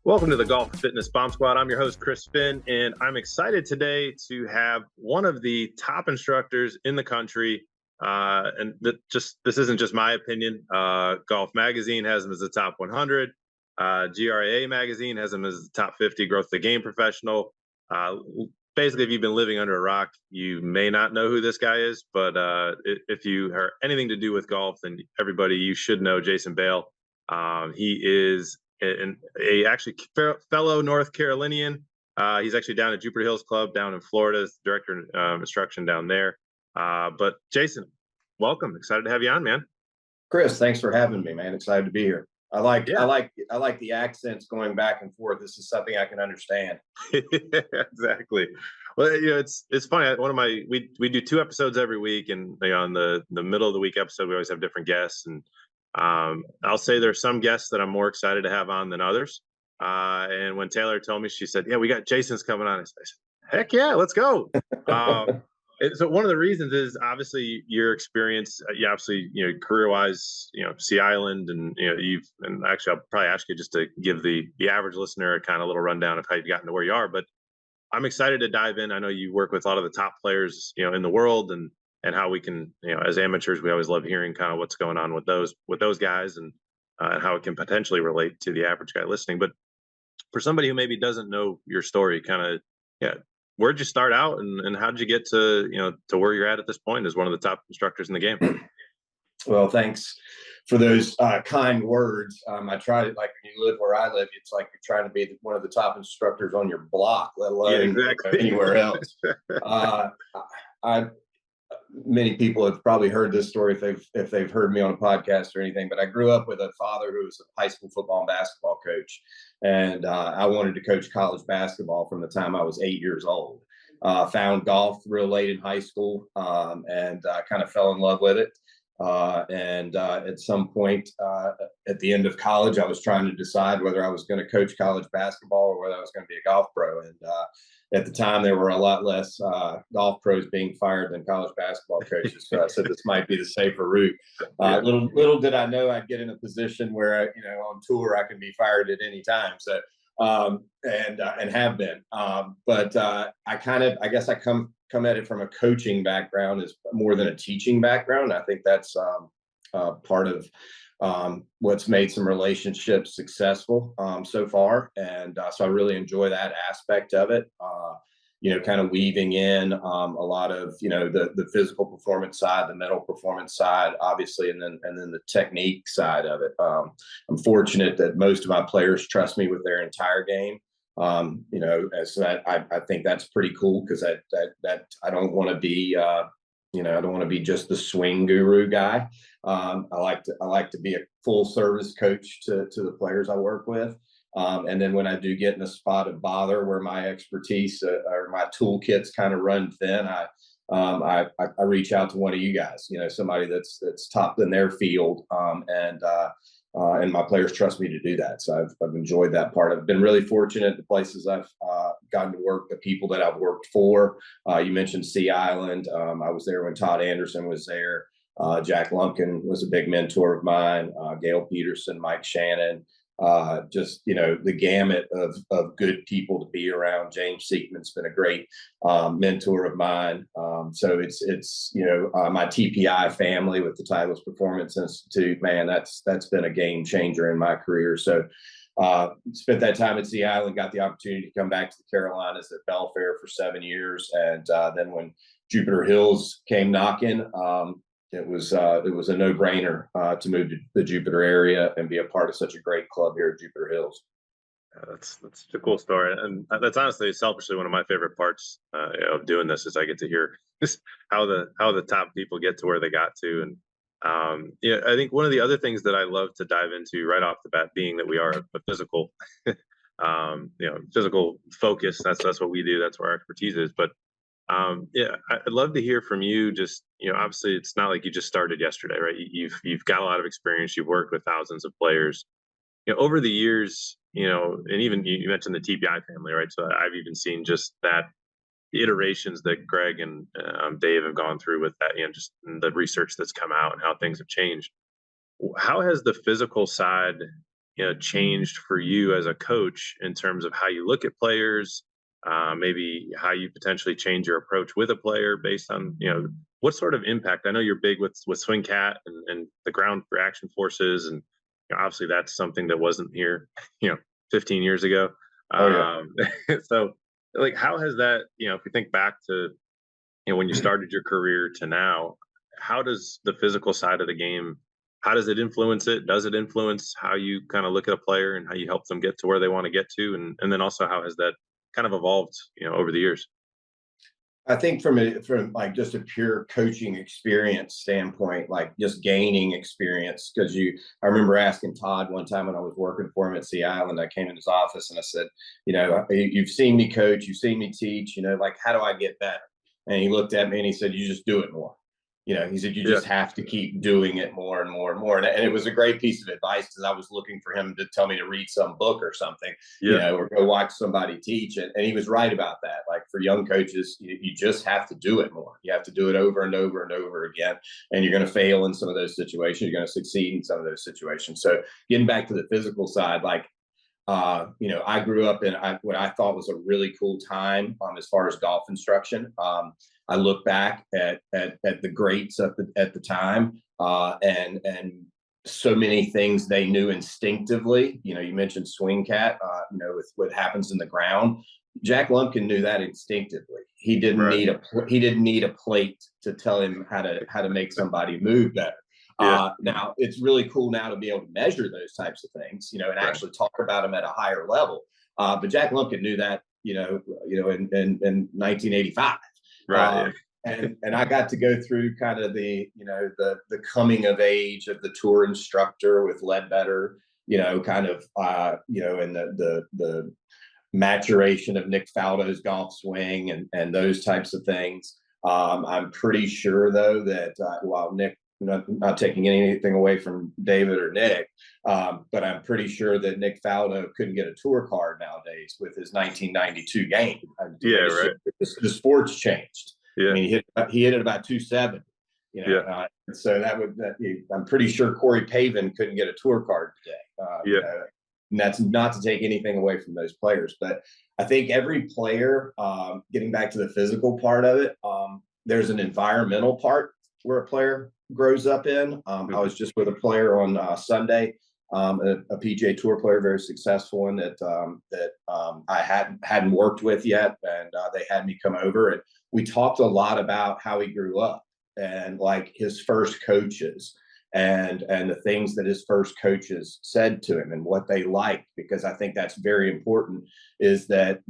Welcome to the Golf Fitness Bomb Squad. I'm your host, Chris Finn, and I'm excited today to have one of the top instructors in the country. This isn't just my opinion. Golf Magazine has him as the top 100. GRA Magazine has him as the top 50 growth the game professional. Basically, if you've been living under a rock, you may not know who this guy is, but if you have anything to do with golf, then everybody, you should know Jason Baile. He is actually fellow North Carolinian. He's actually down at Jupiter Hills Club down in Florida as director of instruction down there. But Jason, welcome. Excited to have you on, man. Chris, thanks for having me, man. Excited to be here. I like the accents going back and forth. This is something I can understand. Exactly. Well, it's funny. We do 2 episodes every week, and on the middle of the week episode, we always have different guests. And I'll say there's some guests that I'm more excited to have on than others. And when Taylor told me, she said, "Yeah, we got Jason's coming on." I said, "Heck yeah, let's go." So one of the reasons is obviously your experience. Obviously, career-wise, Sea Island, and actually I'll probably ask you just to give the average listener a kind of little rundown of how you've gotten to where you are. But I'm excited to dive in. I know you work with a lot of the top players, in the world, and how we can, as amateurs, we always love hearing kind of what's going on with those guys, and how it can potentially relate to the average guy listening. But for somebody who maybe doesn't know your story, kind of, where'd you start out, and how did you get to where you're at this point as one of the top instructors in the game? Well, thanks for those kind words. I try to, like, when you live where I live, it's like you're trying to be one of the top instructors on your block, let alone anywhere else. Many people have probably heard this story if they've heard me on a podcast or anything, but I grew up with a father who was a high school football and basketball coach. And I wanted to coach college basketball from the time I was 8 years old. Found golf real late in high school, and kind of fell in love with it. At some point at the end of college, I was trying to decide whether I was going to coach college basketball or whether I was going to be a golf pro. And at the time, there were a lot less golf pros being fired than college basketball coaches. So I said this might be the safer route. Little did I know I'd get in a position where, on tour, I can be fired at any time. So and have been. But I guess I come at it from a coaching background is more than a teaching background. I think that's part of what's made some relationships successful so far. And so I really enjoy that aspect of it. Kind of weaving in a lot of, the physical performance side, the mental performance side, obviously, and then the technique side of it. I'm fortunate that most of my players trust me with their entire game. As that, I think that's pretty cool, because that I don't want to be, I don't want to be just the swing guru guy. I like to be a full service coach to the players I work with. And then when I do get in a spot of bother where my expertise or my toolkits kind of run thin, I reach out to one of you guys, somebody that's top in their field. And my players trust me to do that. So I've enjoyed that part. I've been really fortunate the places I've gotten to work, the people that I've worked for. You mentioned Sea Island. I was there when Todd Anderson was there. Jack Lumpkin was a big mentor of mine. Gail Peterson, Mike Shannon. Just the gamut of good people to be around. James Seekman's been a great mentor of mine. So it's my TPI family with the Titleist Performance Institute, man, that's been a game changer in my career. So spent that time at Sea Island, got the opportunity to come back to the Carolinas at Belfair for 7 years, and then when Jupiter Hills came knocking, it was a no-brainer to move to the Jupiter area and be a part of such a great club here at Jupiter Hills. That's a cool story, and that's honestly selfishly one of my favorite parts of doing this is I get to hear just how the top people get to where they got to. And I think one of the other things that I love to dive into right off the bat, being that we are a physical physical focus, that's what we do, that's where our expertise is. But I'd love to hear from you. Just, obviously it's not like you just started yesterday, right? You've got a lot of experience. You've worked with thousands of players, over the years, and even you mentioned the TPI family, right? So I've even seen just that the iterations that Greg and Dave have gone through with that, just the research that's come out and how things have changed. How has the physical side changed for you as a coach in terms of how you look at players, maybe how you potentially change your approach with a player based on, what sort of impact? I know you're big with swing cat and the ground reaction forces, and obviously that's something that wasn't here, 15 years ago. Oh yeah. Um, so, like, how has that, if you think back to, when you started your career to now, how does the physical side of the game, how does it influence it? Does it influence how you kind of look at a player and how you help them get to where they want to get to? And then also, how has that kind of evolved, over the years? I think from like just a pure coaching experience standpoint, like just gaining experience, because I remember asking Todd one time when I was working for him at Sea Island, I came in his office and I said, you've seen me coach, you've seen me teach, like, how do I get better? And he looked at me and he said, you just do it more. He said, you Yeah. just have to keep doing it more and more and more. And it was a great piece of advice, because I was looking for him to tell me to read some book or something, Yeah. or go watch somebody teach. And he was right about that. Like, for young coaches, you just have to do it more. You have to do it over and over and over again. And you're going to fail in some of those situations. You're going to succeed in some of those situations. So getting back to the physical side, like, I grew up in what I thought was a really cool time, as far as golf instruction. I look back at the greats at the time, and so many things they knew instinctively. You mentioned swing cat, with what happens in the ground. Jack Lumpkin knew that instinctively. Right. He didn't need a plate to tell him how to make somebody move better. Yeah. Now it's really cool now to be able to measure those types of things, and Right. actually talk about them at a higher level. But Jack Lumpkin knew that, in 1985. Right. And I got to go through kind of the coming of age of the tour instructor with Ledbetter, kind of, and the maturation of Nick Faldo's golf swing and those types of things. I'm pretty sure, though, that while Nick, not taking anything away from David or Nick, but I'm pretty sure that Nick Faldo couldn't get a tour card nowadays with his 1992 game. Yeah. Right. The sport's changed. I Yeah. mean, he hit it about 270. Yeah. So I'm pretty sure Corey Pavin couldn't get a tour card today. Yeah. And that's not to take anything away from those players, but I think every player, getting back to the physical part of it, there's an environmental part where a player grows up in. I was just with a player on Sunday, a PGA Tour player, very successful one that I hadn't worked with yet, and they had me come over, and we talked a lot about how he grew up and like his first coaches and the things that his first coaches said to him and what they liked, because I think that's very important, is that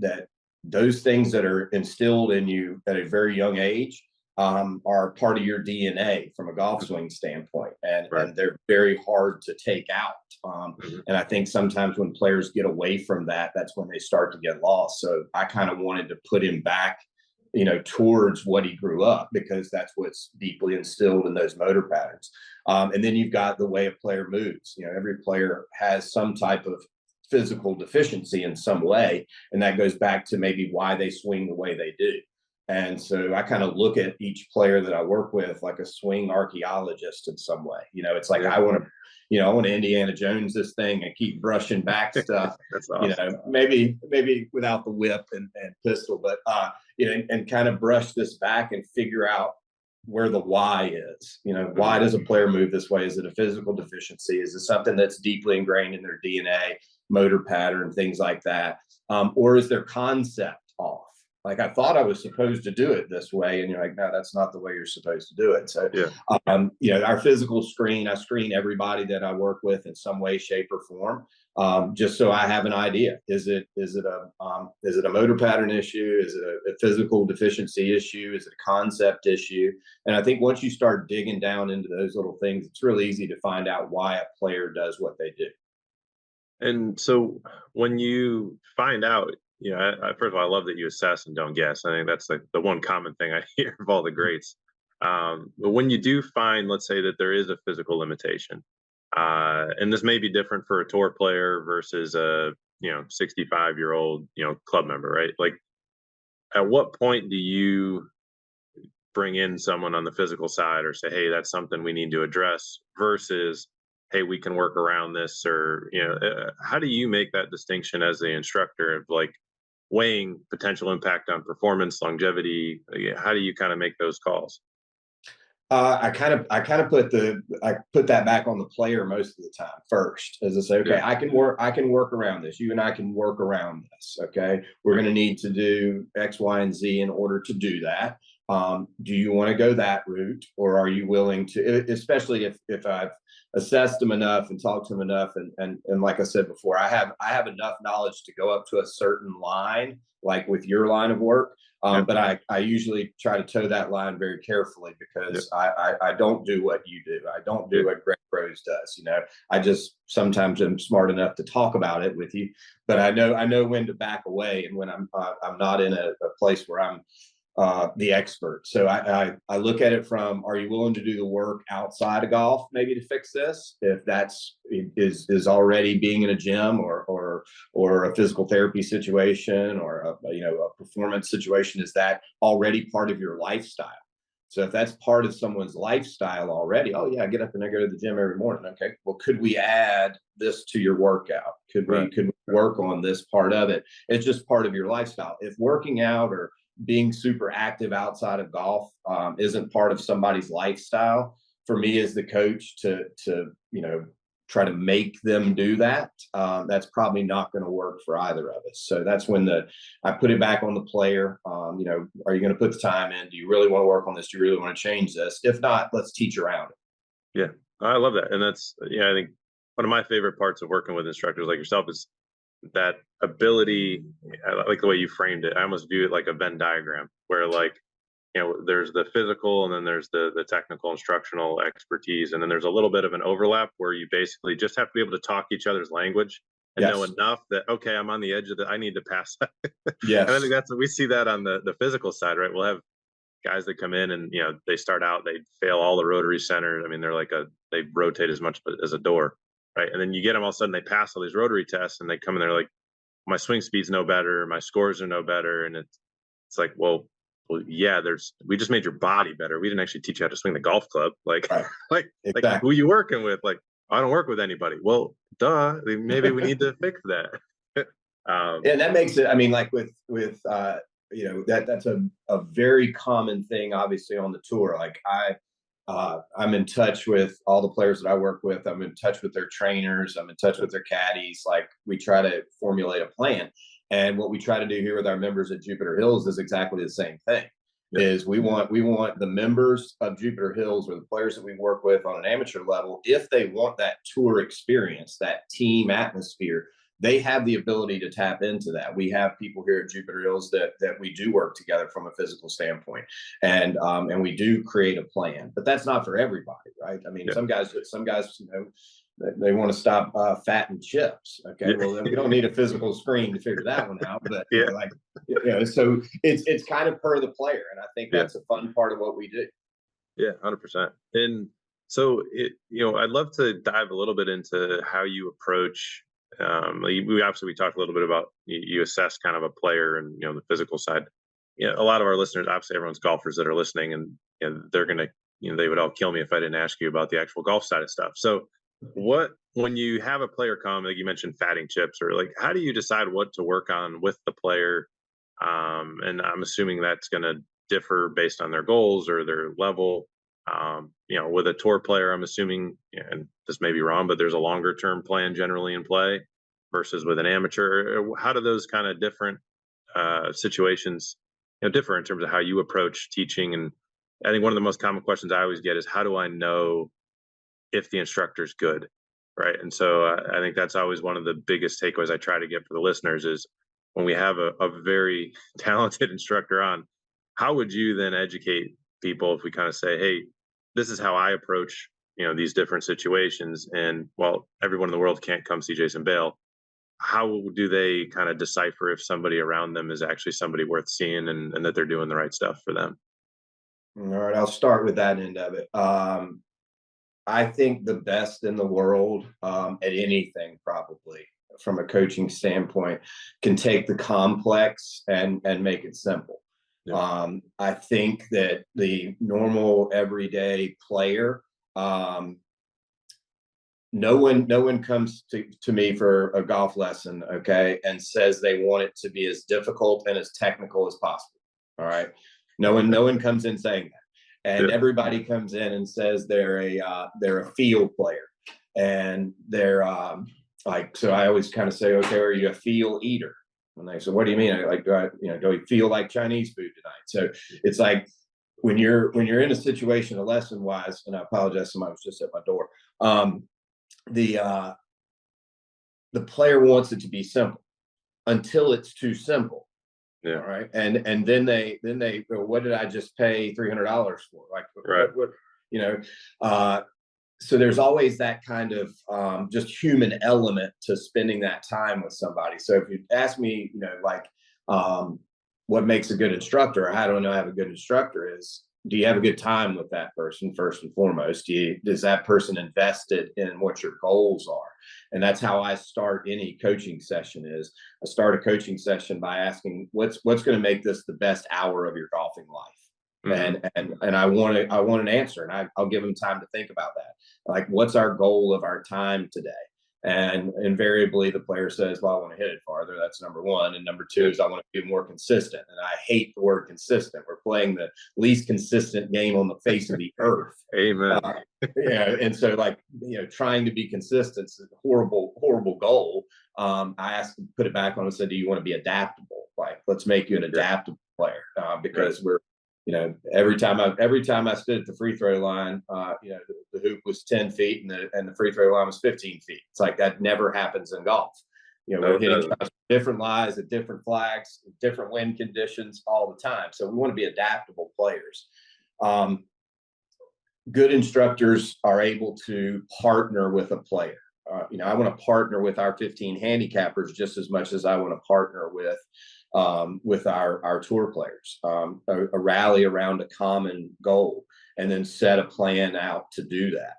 those things that are instilled in you at a very young age are part of your DNA from a golf swing standpoint, and Right. and they're very hard to take out. Mhm. And I think sometimes when players get away from that, that's when they start to get lost. So I kind of wanted to put him back, towards what he grew up, because that's what's deeply instilled in those motor patterns. And then you've got the way a player moves. Every player has some type of physical deficiency in some way, and that goes back to maybe why they swing the way they do. And so I kind of look at each player that I work with like a swing archaeologist in some way. It's like, Yeah. I want to Indiana Jones this thing and keep brushing back stuff. That's awesome. Maybe without the whip and pistol, but and kind of brush this back and figure out where the why is. Why does a player move this way? Is it a physical deficiency? Is it something that's deeply ingrained in their DNA, motor pattern, things like that? Or is their concept off? Like, I thought I was supposed to do it this way, and you're like, no, that's not the way you're supposed to do it. So, Yeah. our physical screen, I screen everybody that I work with in some way, shape, or form, just so I have an idea. Is it a motor pattern issue? Is it a physical deficiency issue? Is it a concept issue? And I think once you start digging down into those little things, it's really easy to find out why a player does what they do. And so when you find out, first of all, I love that you assess and don't guess. I think that's like the one common thing I hear of all the greats. But when you do find, let's say that there is a physical limitation, and this may be different for a tour player versus a 65-year-old club member, right? Like, at what point do you bring in someone on the physical side or say, hey, that's something we need to address, versus hey, we can work around this, or how do you make that distinction as the instructor of like weighing potential impact on performance, longevity? How do you kind of make those calls? I put that back on the player most of the time first, as I say, okay, Yeah. I can work around this. You and I can work around this. Okay, we're going to need to do X, Y, and Z in order to do that. Do you want to go that route, or are you willing to? Especially if I've assessed them enough and talked to them enough, and like I said before, I have enough knowledge to go up to a certain line, like with your line of work. Yep. But I usually try to toe that line very carefully, because Yep. I don't do what you do. I don't do Yep. what Greg Rose does. I just sometimes am smart enough to talk about it with you, but I know when to back away, and when I'm not in a place where I'm the expert. So I look at it from, are you willing to do the work outside of golf, maybe to fix this? If that's is already being in a gym, or a physical therapy situation, or a performance situation, is that already part of your lifestyle? So if that's part of someone's lifestyle already, oh yeah, I get up and I go to the gym every morning. Okay, well, could we add this to your workout? Could we Right. work on this part of it? It's just part of your lifestyle. If working out or being super active outside of golf isn't part of somebody's lifestyle, for me as the coach to try to make them do that, that's probably not going to work for either of us. So that's when I put it back on the player. Are you going to put the time in? Do you really want to work on this? Do you really want to change this? If not, let's teach around it. Yeah, I love that, and that's I think one of my favorite parts of working with instructors like yourself is that ability. I like the way you framed it. I almost view it like a Venn diagram, where like there's the physical, and then there's the technical instructional expertise, and then there's a little bit of an overlap where you basically just have to be able to talk each other's language and know Yes. enough that, okay, I'm on the edge of I need to pass that. And I think Yes. we see that on the physical side, right? We'll have guys that come in and they start out, they fail all the rotary centers. I mean, they rotate as much as a door, right? And then you get them, all of a sudden they pass all these rotary tests, and they come in there like, my swing speed's no better, my scores are no better, and it's like, well, yeah, we just made your body better. We didn't actually teach you how to swing the golf club. Like, Right. like who Exactly. you working with? Like, I don't work with anybody. Well, duh. Maybe we need to fix that. And that makes it, I mean, like with that's a very common thing, obviously, on the tour. Like I'm in touch with all the players that I work with. I'm in touch with their trainers. I'm in touch with their caddies. Like, we try to formulate a plan. And what we try to do here with our members at Jupiter Hills is exactly the same thing. Yeah. Is we want the members of Jupiter Hills, or the players that we work with on an amateur level, if they want that tour experience, that team atmosphere, they have the ability to tap into that. We have people here at Jupiter Hills that we do work together from a physical standpoint, and we do create a plan. But that's not for everybody, right? I mean, Yeah. some guys, they want to stop fat and chips. Okay, Yeah. well, then we don't need a physical screen to figure that one out. But Yeah. so it's kind of per the player, and I think Yeah. that's a fun part of what we do. Yeah, 100%. And so I'd love to dive a little bit into how you approach. We talked a little bit about you assess kind of a player and the physical side. A lot of our listeners, obviously, everyone's golfers that are listening, and they're gonna, they would all kill me if I didn't ask you about the actual golf side of stuff. So, when you have a player come, like you mentioned, fatting chips, or like, how do you decide what to work on with the player? And I'm assuming that's going to differ based on their goals or their level. With a tour player, I'm assuming, and this may be wrong, but there's a longer term plan generally in play versus with an amateur. How do those kind of different situations differ in terms of how you approach teaching? And I think one of the most common questions I always get is, how do I know if the instructor's good? Right. And so I think that's always one of the biggest takeaways I try to get for the listeners is, when we have a very talented instructor on, how would you then educate people if we kind of say, hey, this is how I approach, these different situations. And while everyone in the world can't come see Jason Bale, how do they kind of decipher if somebody around them is actually somebody worth seeing, and that they're doing the right stuff for them? All right, I'll start with that end of it. I think the best in the world at anything, probably from a coaching standpoint, can take the complex and make it simple. Yeah. I think that the normal everyday player no one comes to me for a golf lesson, okay, and says they want it to be as difficult and as technical as possible. All right. No one comes in saying that. And everybody comes in and says they're a field player. And they're like, so I always kind of say, okay, are you a field eater? And they say, what do you mean? I like, do you feel like Chinese food tonight? So it's like when you're in a situation, a lesson wise, and I apologize, somebody was just at my door. The player wants it to be simple until it's too simple. Yeah. All right. And then they go, what did I just pay $300 for? Like, right. So there's always that kind of just human element to spending that time with somebody. So if you ask me, what makes a good instructor, or how do I know I have a good instructor, is, do you have a good time with that person first and foremost? Is that person invested in what your goals are? And that's how I start any coaching session. Is I start a coaching session by asking, what's going to make this the best hour of your golfing life? Mm-hmm. And I want an answer, and I'll give them time to think about that. Like, what's our goal of our time today? And invariably the player says, well, I want to hit it farther. That's number one. And number two is I want to be more consistent. And I hate the word consistent. We're playing the least consistent game on the face of the earth. Amen. And so, trying to be consistent is a horrible, horrible goal. I asked him to put it back on and said, do you want to be adaptable? Like, let's make you an adaptable player, because we're, every time I stood at the free throw line, the hoop was 10 feet and the free throw line was 15 feet. It's like that never happens in golf. We're hitting shots, different lies at different flags, different wind conditions all the time. So we want to be adaptable players. Good instructors are able to partner with a player. I want to partner with our 15 handicappers just as much as I want to partner with our tour players, a rally around a common goal, and then set a plan out to do that.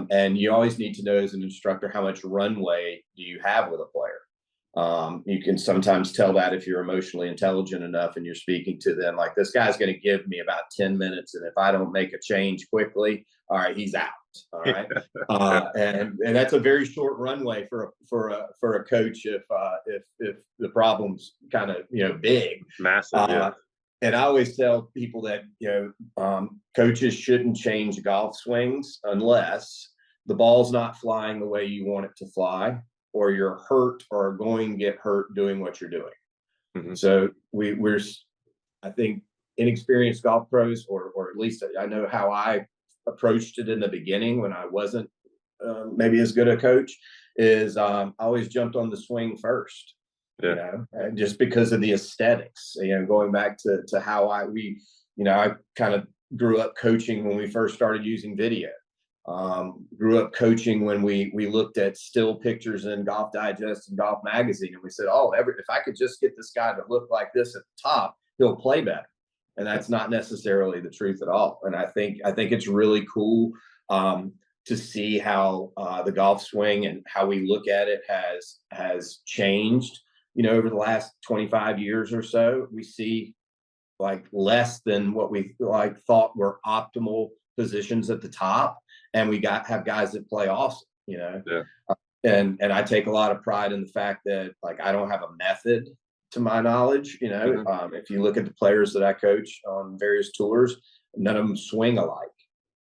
And you always need to know, as an instructor, how much runway do you have with a player. You can sometimes tell that if you're emotionally intelligent enough and you're speaking to them, like, this guy's going to give me about 10 minutes. And if I don't make a change quickly, all right, he's out. All right. And that's a very short runway for a coach if the problem's kind of big, massive. And I always tell people that coaches shouldn't change golf swings unless the ball's not flying the way you want it to fly, or you're hurt or going to get hurt doing what you're doing. Mm-hmm. So we're I think inexperienced golf pros, or at least I know how I approached it in the beginning when I wasn't maybe as good a coach, is I always jumped on the swing first. Just because of the aesthetics, going back to how I kind of grew up coaching when we first started using video. Grew up coaching when we looked at still pictures in Golf Digest and Golf Magazine, and we said, if I could just get this guy to look like this at the top, he'll play better. And that's not necessarily the truth at all. And I think it's really cool to see how the golf swing and how we look at it has changed. Over the last 25 years or so, we see like less than what we thought were optimal positions at the top, and we have guys that play awesome. And I take a lot of pride in the fact that, like, I don't have a method to my knowledge. Mm-hmm. If you look at the players that I coach on various tours, none of them swing alike,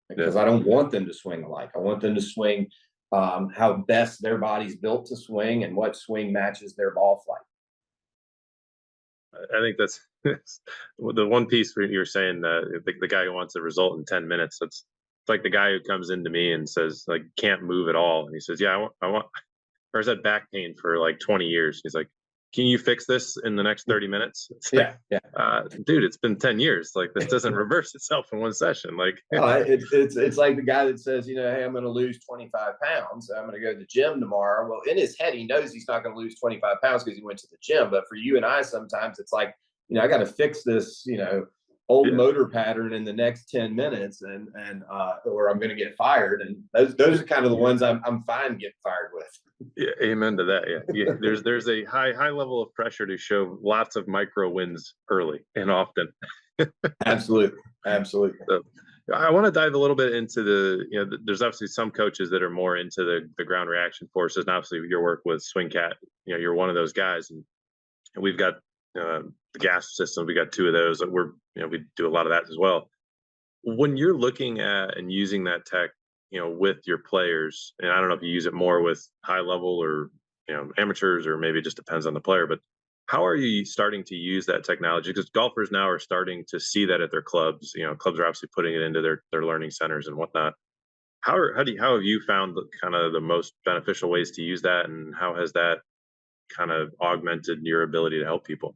because I don't want them to swing alike. I want them to swing how best their body's built to swing and what swing matches their ball flight. I think that's the one piece where you're saying the guy who wants a result in 10 minutes. It's like the guy who comes into me and says, like, can't move at all. And he says, yeah, I want, or has had back pain for like 20 years. He's like, can you fix this in the next 30 minutes? Yeah. Dude, it's been 10 years. Like, this doesn't reverse itself in one session. Like, it's like the guy that says, hey, I'm going to lose 25 pounds. I'm going to go to the gym tomorrow. Well, in his head, he knows he's not going to lose 25 pounds because he went to the gym. But for you and I, sometimes it's like, I got to fix this, old motor pattern in the next 10 minutes and or I'm going to get fired. And those are kind of the ones I'm fine getting fired with. Yeah, amen to that. Yeah. There's a high level of pressure to show lots of micro wins early and often. Absolutely. So, I want to dive a little bit into there's obviously some coaches that are more into the ground reaction forces, and obviously your work with Swing Cat, you're one of those guys, and we've got the gas system. We got two of those that we do a lot of that as well. When you're looking at and using that tech, with your players, and I don't know if you use it more with high level or amateurs, or maybe it just depends on the player, but how are you starting to use that technology? Because golfers now are starting to see that at their clubs. Clubs are obviously putting it into their learning centers and whatnot. How have you found the kind of the most beneficial ways to use that, and how has that kind of augmented your ability to help people?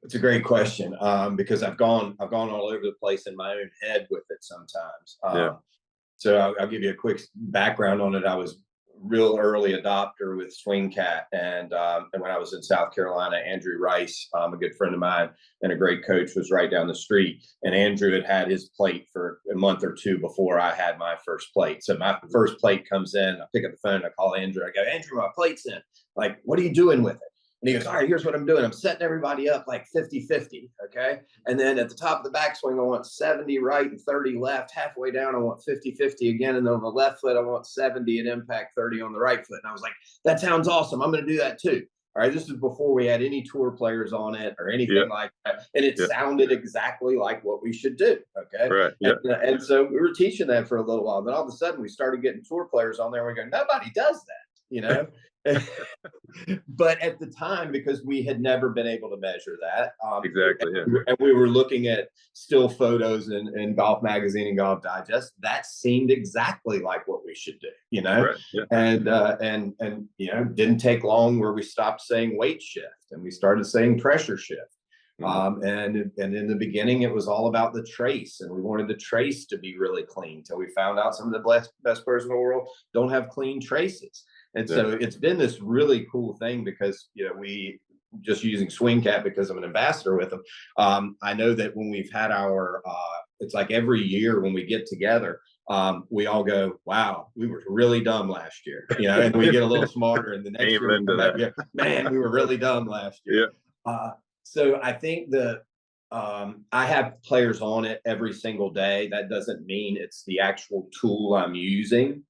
It's a great question, because I've gone all over the place in my own head with it sometimes. Yeah. So I'll give you a quick background on it. I was real early adopter with Swing Cat, and when I was in South Carolina, Andrew Rice, a good friend of mine and a great coach, was right down the street. And Andrew had his plate for a month or two before I had my first plate. So my first plate comes in. I pick up the phone. I call Andrew. I go, Andrew, my plate's in. Like, what are you doing with it? And he goes, all right, here's what I'm doing. I'm setting everybody up like 50-50, okay? And then at the top of the backswing, I want 70 right and 30 left. Halfway down, I want 50-50 again. And then on the left foot, I want 70 at impact, 30 on the right foot. And I was like, that sounds awesome. I'm going to do that too. All right, this is before we had any tour players on it or anything like that. And it sounded exactly like what we should do, okay? Right. Yeah. And so we were teaching that for a little while. Then all of a sudden, we started getting tour players on there. And we go, nobody does that, But at the time, because we had never been able to measure that, Exactly. Yeah. and we were looking at still photos in Golf Magazine and Golf Digest, that seemed exactly like what we should do, Right. Yeah. and didn't take long where we stopped saying weight shift and we started saying pressure shift. And in the beginning, it was all about the trace, and we wanted the trace to be really clean. Till we found out some of the best players in the world don't have clean traces. And so it's been this really cool thing because, we just using Swing Cat because I'm an ambassador with them. I know that when we've had our, it's like every year when we get together, we all go, wow, we were really dumb last year, and we get a little smarter. And the next year, we come back, man, we were really dumb last year. So I think I have players on it every single day. That doesn't mean it's the actual tool I'm using.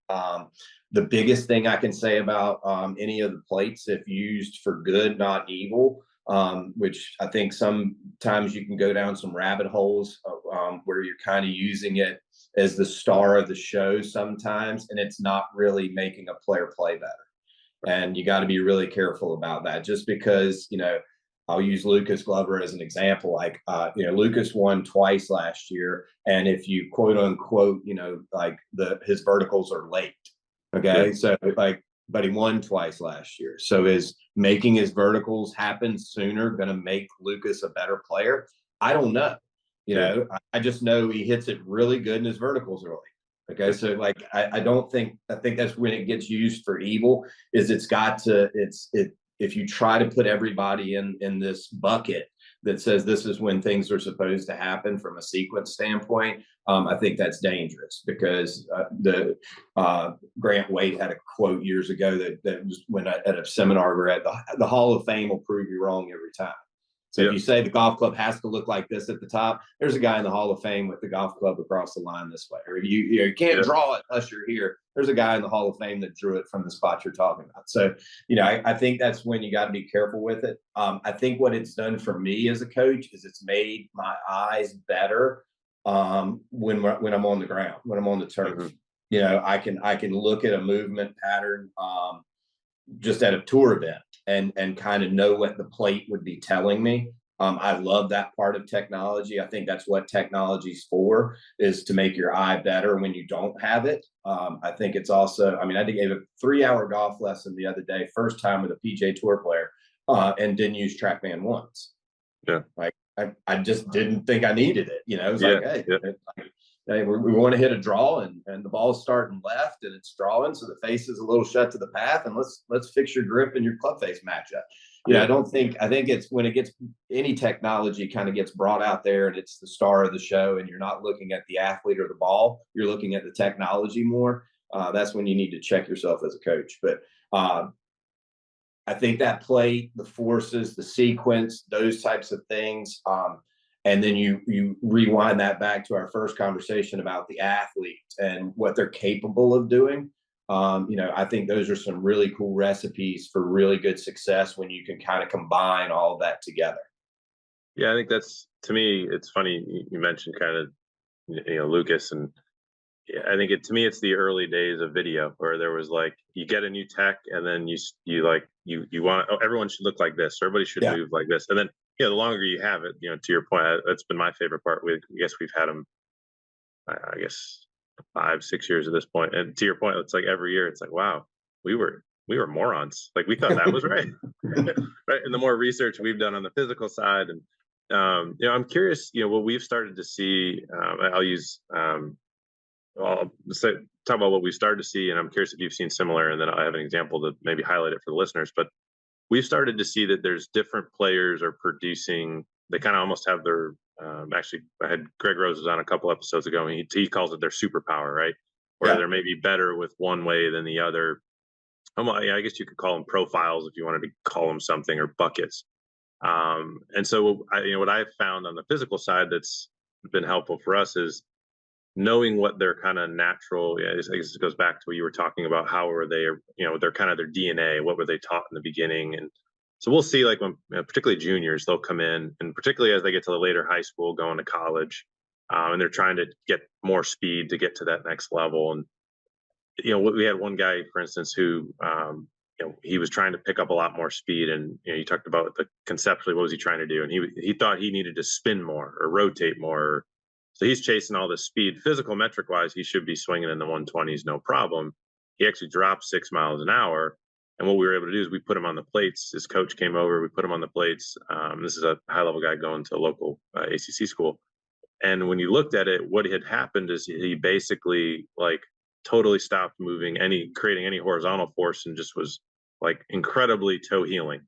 The biggest thing I can say about any of the plates, if used for good, not evil, which I think sometimes you can go down some rabbit holes where you're kind of using it as the star of the show sometimes, and it's not really making a player play better. And you got to be really careful about that, just because, I'll use Lucas Glover as an example. Like, Lucas won twice last year. And if you quote unquote, his verticals are late. Okay. So but he won twice last year. So is making his verticals happen sooner going to make Lucas a better player? I don't know. I just know he hits it really good and his verticals are late. Okay. So I think that's when it gets used for evil, is if you try to put everybody in this bucket that says this is when things are supposed to happen from a sequence standpoint, I think that's dangerous, because Grant Waite had a quote years ago that was when at a seminar we're at, the Hall of Fame will prove you wrong every time. So if you say the golf club has to look like this at the top, there's a guy in the Hall of Fame with the golf club across the line this way. Or you can't draw it unless you're here. There's a guy in the Hall of Fame that drew it from the spot you're talking about. So, I think that's when you got to be careful with it. I think what it's done for me as a coach is it's made my eyes better when I'm on the ground, when I'm on the turf. I can look at a movement pattern just at a tour event and kind of know what the plate would be telling me. I love that part of technology. I think that's what technology's for, is to make your eye better when you don't have it. I think it's also, I gave a 3-hour golf lesson the other day, first time with a PGA Tour player, and didn't use TrackMan once. Like I just didn't think I needed it. It was hey, we want to hit a draw, and the ball's starting left and it's drawing, so the face is a little shut to the path, and let's fix your grip and your club face matchup. I think it's when it gets, any technology kind of gets brought out there and it's the star of the show, and you're not looking at the athlete or the ball, you're looking at the technology more. That's when you need to check yourself as a coach. But I think that plate, the forces, the sequence, those types of things, And then you rewind that back to our first conversation about the athlete and what they're capable of doing. I think those are some really cool recipes for really good success when you can kind of combine all of that together. Yeah, I think that's, to me, it's funny you mentioned kind of, Lucas, and yeah, I think to me, it's the early days of video where there was like, you get a new tech and then you want, oh, everyone should look like this. Everybody should Yeah. move like this. And then, the longer you have it, to your point, that's been my favorite part. I guess we've had them, I guess 5, 6 years at this point. And to your point, it's like every year it's like, wow, we were morons. Like we thought that was right. Right. And the more research we've done on the physical side, and I'm curious, what we've started to see, I'll use, I'll talk about what we've started to see, and I'm curious if you've seen similar, and then I have an example to maybe highlight it for the listeners. But we've started to see that there's different players are producing. They kind of almost have their. Actually, I had Greg Rose was on a couple episodes ago, and he calls it their superpower, right? Where Yeah. they're maybe better with one way than the other. I guess you could call them profiles if you wanted to call them something, or buckets. And so, what I've found on the physical side that's been helpful for us is knowing what their kind of natural, I guess it goes back to what you were talking about. How were they, their kind of their DNA, what were they taught in the beginning? And so we'll see, like when, particularly juniors, they'll come in, and particularly as they get to the later high school, going to college, and they're trying to get more speed to get to that next level. And, we had one guy, for instance, who, he was trying to pick up a lot more speed. And, you talked about conceptually, what was he trying to do? And he thought he needed to spin more or rotate more. So he's chasing all this speed. Physical metric wise, he should be swinging in the 120s, no problem. He actually dropped 6 miles an hour. And what we were able to do is we put him on the plates. His coach came over, we put him on the plates. This is a high level guy going to a local ACC school. And when you looked at it, what had happened is he basically like totally stopped creating any horizontal force, and just was like incredibly toe healing.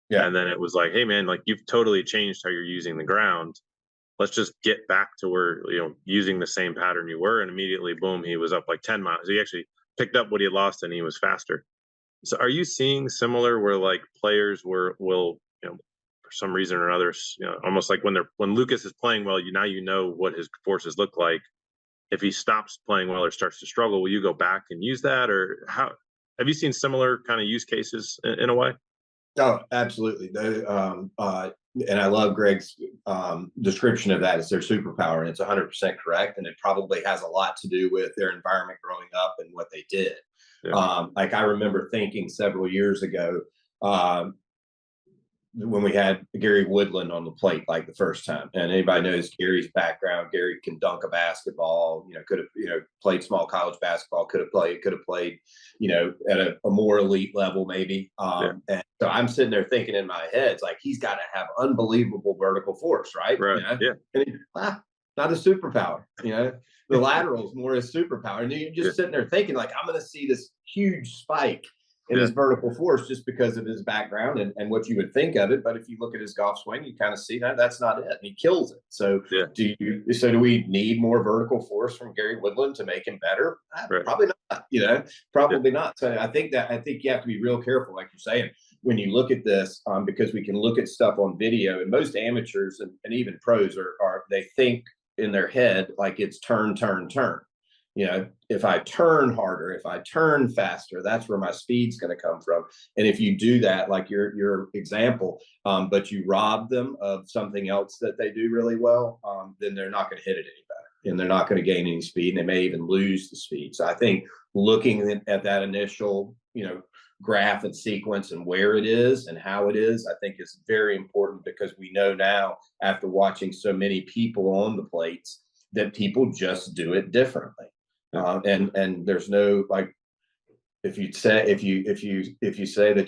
Yeah. And then it was like, hey man, like you've totally changed how you're using the ground. Let's just get back to where, using the same pattern you were. And immediately, boom, he was up like 10 miles. He actually picked up what he had lost, and he was faster. So are you seeing similar where like players will, for some reason or another, almost like when Lucas is playing well, now what his forces look like. If he stops playing well or starts to struggle, will you go back and use that? Or how have you seen similar kind of use cases in a way? Oh, absolutely. And I love Greg's description of that as their superpower, and it's 100% correct. And it probably has a lot to do with their environment growing up and what they did. Yeah. Like I remember thinking several years ago, when we had Gary Woodland on the plate, like the first time, and anybody knows Gary's background. Gary can dunk a basketball, could have, played small college basketball, could have played, at a more elite level, maybe. And so I'm sitting there thinking in my head, it's like, he's got to have unbelievable vertical force, right? Right. Yeah. And not a superpower, the lateral is more a superpower. And you're just sitting there thinking like, I'm going to see this huge spike in his vertical force just because of his background and what you would think of it. But if you look at his golf swing, you kind of see that's not it. And he kills it. So do we need more vertical force from Gary Woodland to make him better? Probably not, probably not. So I think you have to be real careful, like you're saying, when you look at this, because we can look at stuff on video, and most amateurs and even pros they think in their head like it's turn, turn, turn. If I turn harder, if I turn faster, that's where my speed's going to come from. And if you do that, like your example, but you rob them of something else that they do really well, then they're not going to hit it any better, and they're not going to gain any speed, and they may even lose the speed. So I think looking at that initial, graph and sequence and where it is and how it is, I think is very important, because we know now, after watching so many people on the plates, that people just do it differently. And there's no, like, if you say that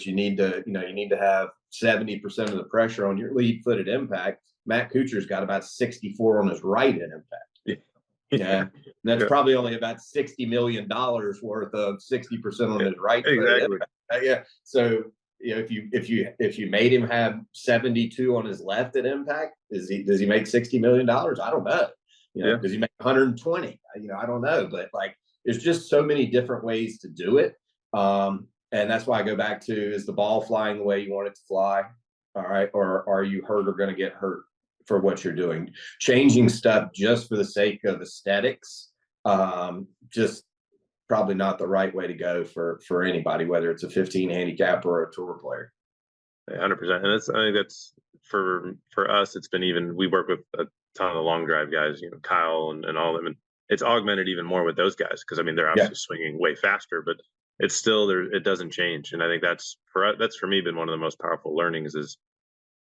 you need to have 70% of the pressure on your lead foot at impact, Matt Kuchar's got about 64 on his right at impact. Yeah, and that's probably only about $60 million worth of 60% on his right foot at impact. Yeah, so if you made him have 72 on his left at impact, does he make $60 million? I don't know. Does he make 120? I don't know, but like, there's just so many different ways to do it. And that's why I go back to, is the ball flying the way you want it to fly? All right. Or are you hurt or going to get hurt? for what you're doing. Changing stuff just for the sake of aesthetics, just probably not the right way to go for anybody, whether it's a 15 handicap or a tour player. 100%. And I think that's for us. It's been even. We work with a ton of the long drive guys, Kyle and all of them, and it's augmented even more with those guys because I mean they're obviously swinging way faster, but it's still there. It doesn't change, and I think that's for me been one of the most powerful learnings is,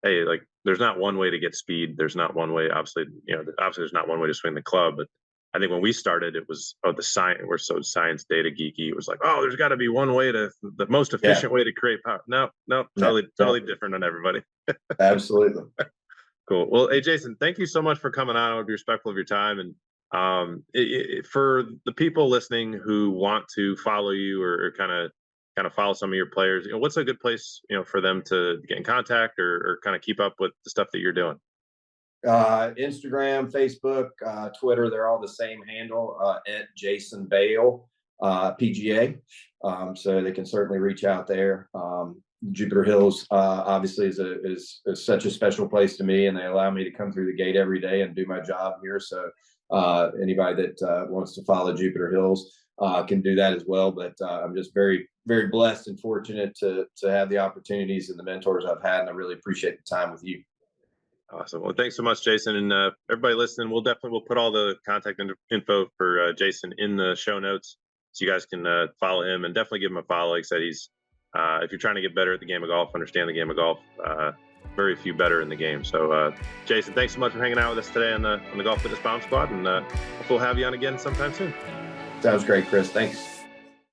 hey, like there's not one way to get speed. There's not one way. Obviously there's not one way to swing the club, but I think when we started, it was the science. We're so science data geeky. It was like, oh, there's got to be one way the most efficient way to create power. No, totally different on everybody. Absolutely. Cool. Well, hey, Jason, thank you so much for coming on. I would be respectful of your time. And for the people listening who want to follow you or kind of follow some of your players, what's a good place, for them to get in contact or kind of keep up with the stuff that you're doing? Instagram, Facebook, Twitter, they're all the same handle, at Jason Baile, PGA. So they can certainly reach out there. Jupiter Hills, obviously is such a special place to me, and they allow me to come through the gate every day and do my job here. So, anybody that wants to follow Jupiter Hills, can do that as well. But, I'm just very, very blessed and fortunate to have the opportunities and the mentors I've had. And I really appreciate the time with you. Awesome. Well, thanks so much, Jason. And everybody listening, we'll put all the contact info for Jason in the show notes, so you guys can follow him and definitely give him a follow. Like I said, he's if you're trying to get better at the game of golf, understand the game of golf, very few better in the game. So, Jason, thanks so much for hanging out with us today on the Golf Fitness Bomb Squad, and hopefully we'll have you on again sometime soon. Sounds great, Chris. Thanks.